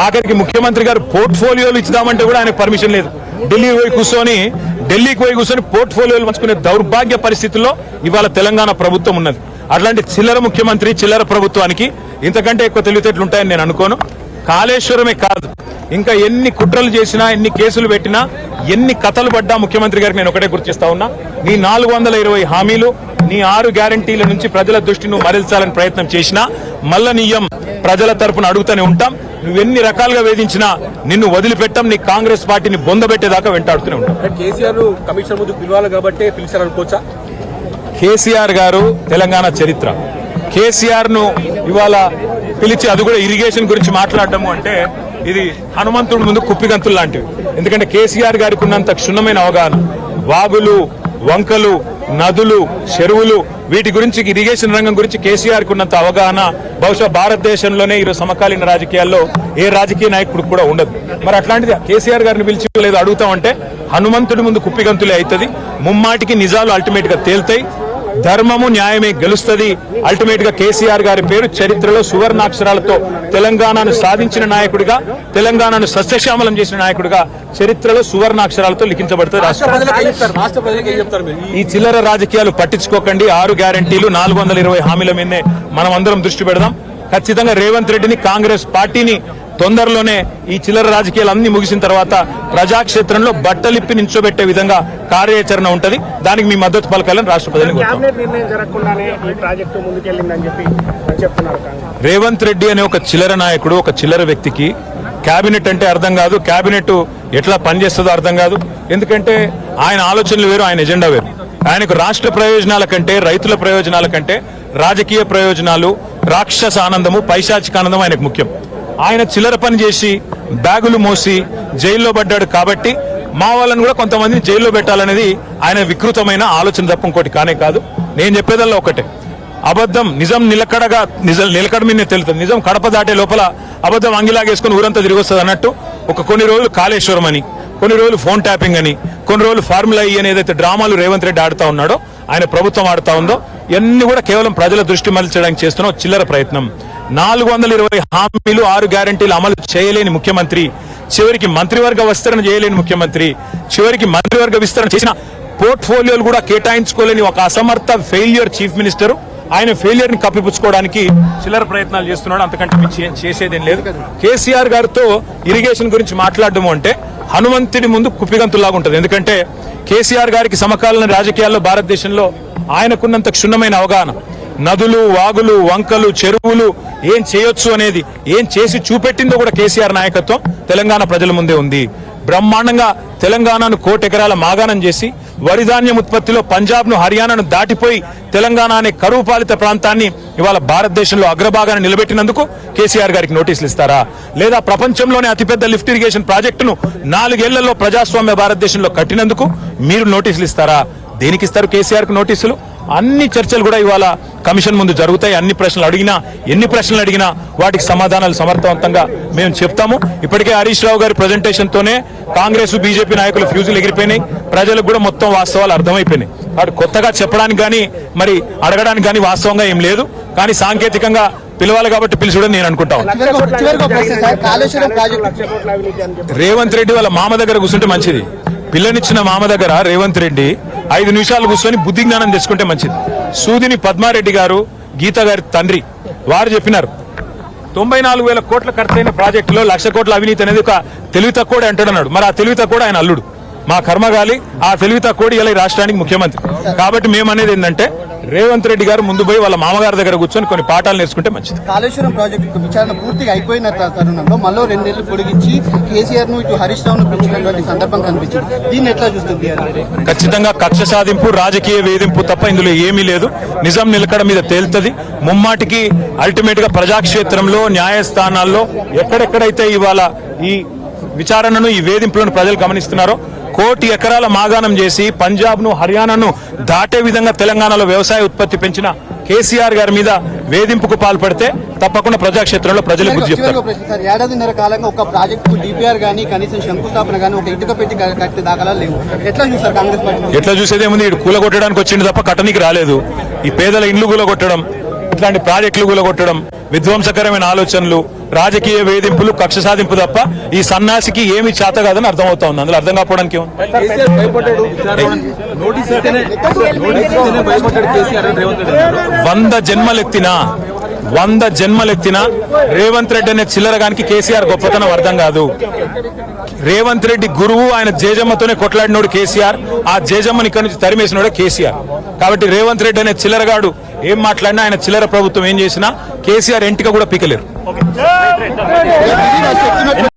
ఆఖరికి ముఖ్యమంత్రి గారు పోర్ట్ఫోలియోలు ఇచ్చుదామంటే కూడా ఆయనకు పర్మిషన్ లేదు. ఢిల్లీకి పోయి కూర్చొని పోర్ట్ఫోలియోలు పంచుకునే దౌర్భాగ్య పరిస్థితుల్లో ఇవాళ తెలంగాణ ప్రభుత్వం ఉన్నది. అట్లాంటి చిల్లర ముఖ్యమంత్రి, చిల్లర ప్రభుత్వానికి ఇంతకంటే ఎక్కువ తెలివితేటలు ఉంటాయని నేను అనుకోను. కాళేశ్వరమే కాదు, ఇంకా ఎన్ని కుట్రలు చేసినా, ఎన్ని కేసులు పెట్టినా, ఎన్ని కథలు పడ్డా ముఖ్యమంత్రి గారికి నేను ఒకటే గుర్తిస్తా ఉన్నా, నీ 420 హామీలు, నీ 6 గ్యారంటీల నుంచి ప్రజల దృష్టి నువ్వు మరల్చాలని ప్రయత్నం చేసినా మల్ల నీయం ప్రజల తరపున అడుగుతూనే ఉంటాం. నువ్వెన్ని రకాలుగా వేధించినా నిన్ను వదిలిపెట్టాం. నీ కాంగ్రెస్ పార్టీని బొందబెట్టేదాకా వెంటాడుతూనే ఉంటాం. కేసీఆర్ కమిషన్ ముందు పిలవాలి కాబట్టి పిలిచారనుకోవచ్చా? కేసీఆర్ గారు తెలంగాణ చరిత్ర. కేసీఆర్ ను ఇవాళ పిలిచి అది కూడా ఇరిగేషన్ గురించి మాట్లాడటము అంటే ఇది హనుమంతుడి ముందు కుప్పిగంతులు లాంటివి. ఎందుకంటే కేసీఆర్ గారికి ఉన్నంత క్షుణ్ణమైన అవగాహన, వాగులు, వంకలు, నదులు, చెరువులు, వీటి గురించి, ఇరిగేషన్ రంగం గురించి కేసీఆర్ కు ఉన్నంత అవగాహన బహుశా భారతదేశంలోనే ఈరోజు సమకాలీన రాజకీయాల్లో ఏ రాజకీయ నాయకుడు కూడా ఉండదు. మరి అట్లాంటిది కేసీఆర్ గారిని పిలిచి లేదు అడుగుతామంటే హనుమంతుడి ముందు కుప్పిగంతులే అవుతుంది. ముమ్మాటికి నిజాలు అల్టిమేట్ గా తేల్తాయి. ధర్మము న్యాయమే గెలుస్తుంది. అల్టిమేట్ గా కేసీఆర్ గారి పేరు చరిత్రలో సువర్ణాక్షరాలతో తెలంగాణను సాధించిన నాయకుడిగా, తెలంగాణను సస్యశ్యామలం చేసిన నాయకుడిగా చరిత్రలో సువర్ణాక్షరాలతో లిఖించబడుతుంది. ఈ చిల్లర రాజకీయాలు పట్టించుకోకండి. 6 గ్యారంటీలు, 420 హామీల మీదనే మనం అందరం దృష్టి పెడదాం. ఖచ్చితంగా రేవంత్ రెడ్డిని, కాంగ్రెస్ పార్టీని తొందరలోనే ఈ చిల్లర రాజకీయాలు అన్ని ముగిసిన తర్వాత ప్రజాక్షేత్రంలో బట్టలిప్పి నించోబెట్టే విధంగా కార్యాచరణ ఉంటది. దానికి మీ మద్దతు పలకాలని రాష్ట్ర ప్రజలకు రేవంత్ రెడ్డి అనే ఒక చిల్లర నాయకుడు, ఒక చిల్లర వ్యక్తికి కేబినెట్ అంటే అర్థం కాదు, కేబినెట్ ఎట్లా పనిచేస్తుందో అర్థం కాదు. ఎందుకంటే ఆయన ఆలోచనలు వేరు, ఆయన ఎజెండా వేరు. ఆయనకు రాష్ట్ర ప్రయోజనాల కంటే, రైతుల ప్రయోజనాల కంటే రాజకీయ ప్రయోజనాలు, రాక్షస ఆనందము, పైశాచిక ఆనందం ఆయనకు ముఖ్యం. ఆయన చిల్లర పని చేసి బ్యాగులు మోసి జైల్లో పడ్డాడు కాబట్టి మా వాళ్ళని కూడా కొంతమందిని జైల్లో పెట్టాలనేది ఆయన వికృతమైన ఆలోచన తప్ప ఇంకోటి కానే కాదు. నేను చెప్పేదల్లా ఒకటే, అబద్ధం నిజం నిలకడ మీద తెలుస్తుంది. నిజం కడప దాటే లోపల అబద్ధం అంగిలాగేసుకుని ఊరంతా తిరిగి వస్తుంది అన్నట్టు కొన్ని రోజులు కాళేశ్వరం అని, కొన్ని రోజులు ఫోన్ ట్యాపింగ్ అని, కొన్ని రోజులు ఫార్ములా అని ఏదైతే డ్రామాలు రేవంత్ రెడ్డి ఆడుతా ఉన్నాడో, ఆయన ప్రభుత్వం ఆడుతా ఉందో, ఇవన్నీ కూడా కేవలం ప్రజల దృష్టి మరల్చడానికి చేస్తున్న చిల్లర ప్రయత్నం. 420 హామీలు, 6 గ్యారంటీలు అమలు చేయలేని ముఖ్యమంత్రి, చివరికి మంత్రివర్గ విస్తరణ చేయలేని ముఖ్యమంత్రి, చివరికి మంత్రివర్గ విస్తరణ చేసిన పోర్ట్ఫోలియోలు కూడా కేటాయించుకోలేని ఒక అసమర్థ ఫెయిల్యూర్ చీఫ్ మినిస్టర్. ఆయన ఫెయిల్యూర్ ని కప్పిపుచ్చుకోవడానికి చిల్లర ప్రయత్నాలు చేస్తున్నాడు. అంతకంటే చేసేదేం లేదు. కేసీఆర్ గారితో ఇరిగేషన్ గురించి మాట్లాడడం అంటే హనుమంతుడి ముందు కుప్పిగంతులాగా ఉంటుంది. ఎందుకంటే కేసీఆర్ గారికి సమకాలీన రాజకీయాల్లో భారతదేశంలో ఆయనకున్నంత క్షుణ్ణమైన అవగాహన, నదులు, వాగులు, వంకలు, చెరువులు ఏం చేయొచ్చు అనేది, ఏం చేసి చూపెట్టిందో కూడా కేసీఆర్ నాయకత్వం తెలంగాణ ప్రజల ముందే ఉంది. బ్రహ్మాండంగా తెలంగాణను 1,00,00,000 ఎకరాల మాగాణం చేసి వరిధాన్యం ఉత్పత్తిలో పంజాబ్ ను, హర్యానాను దాటిపోయి తెలంగాణ అనే కరువు పాలిత ప్రాంతాన్ని ఇవాళ భారతదేశంలో అగ్రభాగాన్ని నిలబెట్టినందుకు కేసీఆర్ గారికి నోటీసులు ఇస్తారా? లేదా ప్రపంచంలోనే అతిపెద్ద లిఫ్ట్ ఇరిగేషన్ ప్రాజెక్టును 4 ఏళ్లలో ప్రజాస్వామ్య భారతదేశంలో కట్టినందుకు మీరు నోటీసులు ఇస్తారా? దేనికి ఇస్తారు కేసీఆర్ కు నోటీసులు? అన్ని చర్చలు కూడా ఇవాళ కమిషన్ ముందు జరుగుతాయి. ఎన్ని ప్రశ్నలు అడిగినా వాటికి సమాధానాలు సమర్థవంతంగా మేము చెప్తాము. ఇప్పటికే హరీష్ రావు గారి ప్రెజెంటేషన్ తోనే కాంగ్రెస్, బీజేపీ నాయకుల ఫ్యూజులు ఎగిరిపోయినాయి. ప్రజలకు కూడా మొత్తం వాస్తవాలు అర్థమైపోయినాయి. వాడు కొత్తగా చెప్పడానికి కానీ, మరి అడగడానికి కానీ వాస్తవంగా ఏం లేదు. కానీ సాంకేతికంగా పిలవాలి కాబట్టి పిలుచుడని నేను అనుకుంటాను. రేవంత్ రెడ్డి వాళ్ళ మామ దగ్గర కూర్చుంటే మంచిది. పిల్లనిచ్చిన మామ దగ్గర రేవంత్ రెడ్డి 5 నిమిషాలు కూర్చొని బుద్ధి జ్ఞానం తెచ్చుకుంటే మంచిది. సూదిని పద్మారెడ్డి గారు, గీత గారి తండ్రి, వారు చెప్పినారు 94,000 కోట్ల ఖర్చైన ప్రాజెక్టులో 1,00,000 కోట్ల అవినీతి అనేది ఒక తెలివి తక్కువడే అంటాడన్నాడు. మరి ఆ తెలివి తక్కువ ఆయన అల్లుడు, మా కర్మగాలి. ఆ తెలివి తక్కువ ఇలా ఈ రాష్ట్రానికి ముఖ్యమంత్రి. కాబట్టి మేము అనేది ఏంటంటే రేవంత్ రెడ్డి గారు ముందు పోయి వాళ్ళ మామగారి దగ్గర కూర్చొని కొన్ని పాఠాలు నేర్చుకుంటే మంచిది. కాళేశ్వరం ప్రాజెక్టు విచారణ పూర్తిగా అయిపోయిన తరుణంలో మళ్ళీ 2 ఏళ్లు పొడిగించి కేసీఆర్ ను ఇటు హరీష్ రావును పెంచినటువంటి సందర్భం కనిపించింది. దీన్ని ఎట్లా చూస్తుంది? ఖచ్చితంగా కక్ష సాధింపు, రాజకీయ వేధింపు తప్ప ఇందులో ఏమీ లేదు. నిజం నిలకడ మీద తేలుతుంది. ముమ్మాటికి అల్టిమేట్ గా ప్రజాక్షేత్రంలో, న్యాయస్థానాల్లో ఎక్కడెక్కడైతే ఇవాళ ఈ విచారణను, ఈ వేధింపులను ప్రజలు గమనిస్తున్నారో, 1,00,00,000 ఎకరాల మాగాణం చేసి పంజాబ్ ను, హర్యానాను దాటే విధంగా తెలంగాణలో వ్యవసాయ ఉత్పత్తి పెంచిన కేసీఆర్ గారి మీద వేధింపుకు పాల్పడితే తప్పకుండా ప్రజాక్షేత్రంలో ప్రజలు బుద్ధి చెప్తారు. 1.5 కాలంగా ఒక ప్రాజెక్టు డిపిఆర్ గానీ, కనీసం శంకుస్థాపన గానీ, ఒక ఇటుక పెట్టి కట్టే దాఖలా లేవు. ఎట్లా చూస్తారు కాంగ్రెస్ పార్టీ? ఎట్లా చూసేదేముంది? కూలగొట్టడానికి వచ్చింది తప్ప కట్టనికి రాలేదు. ఈ పేదల ఇండ్లు కూలగొట్టడం, ఇట్లాంటి ప్రాజెక్టులు కూలగొట్టడం, విధ్వంసకరమైన ఆలోచనలు, రాజకీయ వేధింపులు, కక్ష సాధింపు తప్ప ఈ సన్నాసికి ఏమి చేత కాదని అర్థమవుతా ఉంది. అందులో అర్థం కాకపోవడానికి ఏముంది? కేసీఆర్ భయపడ్డాడు. నోటీస్ ఇస్తేనే భయపడ్డాడు కేసీఆర్ అని రేవంత్ రెడ్డి అన్నారు. 100 జన్మలెత్తినా రేవంత్ రెడ్డి అనే చిల్లరగానికి కేసీఆర్ గొప్పతనం అర్థం కాదు. రేవంత్ రెడ్డి గురువు, ఆయన జేజమ్మతోనే కొట్లాడినోడు కేసీఆర్. ఆ జేజమ్మని ఇక్కడి నుంచి తరిమేసినోడే కేసీఆర్. కాబట్టి రేవంత్ రెడ్డి అనే చిల్లరగాడు ఏం మాట్లాడినా, ఆయన చిల్లర ప్రభుత్వం ఏం చేసినా కేసీఆర్ ఎంటిక కూడా పీకలేరు.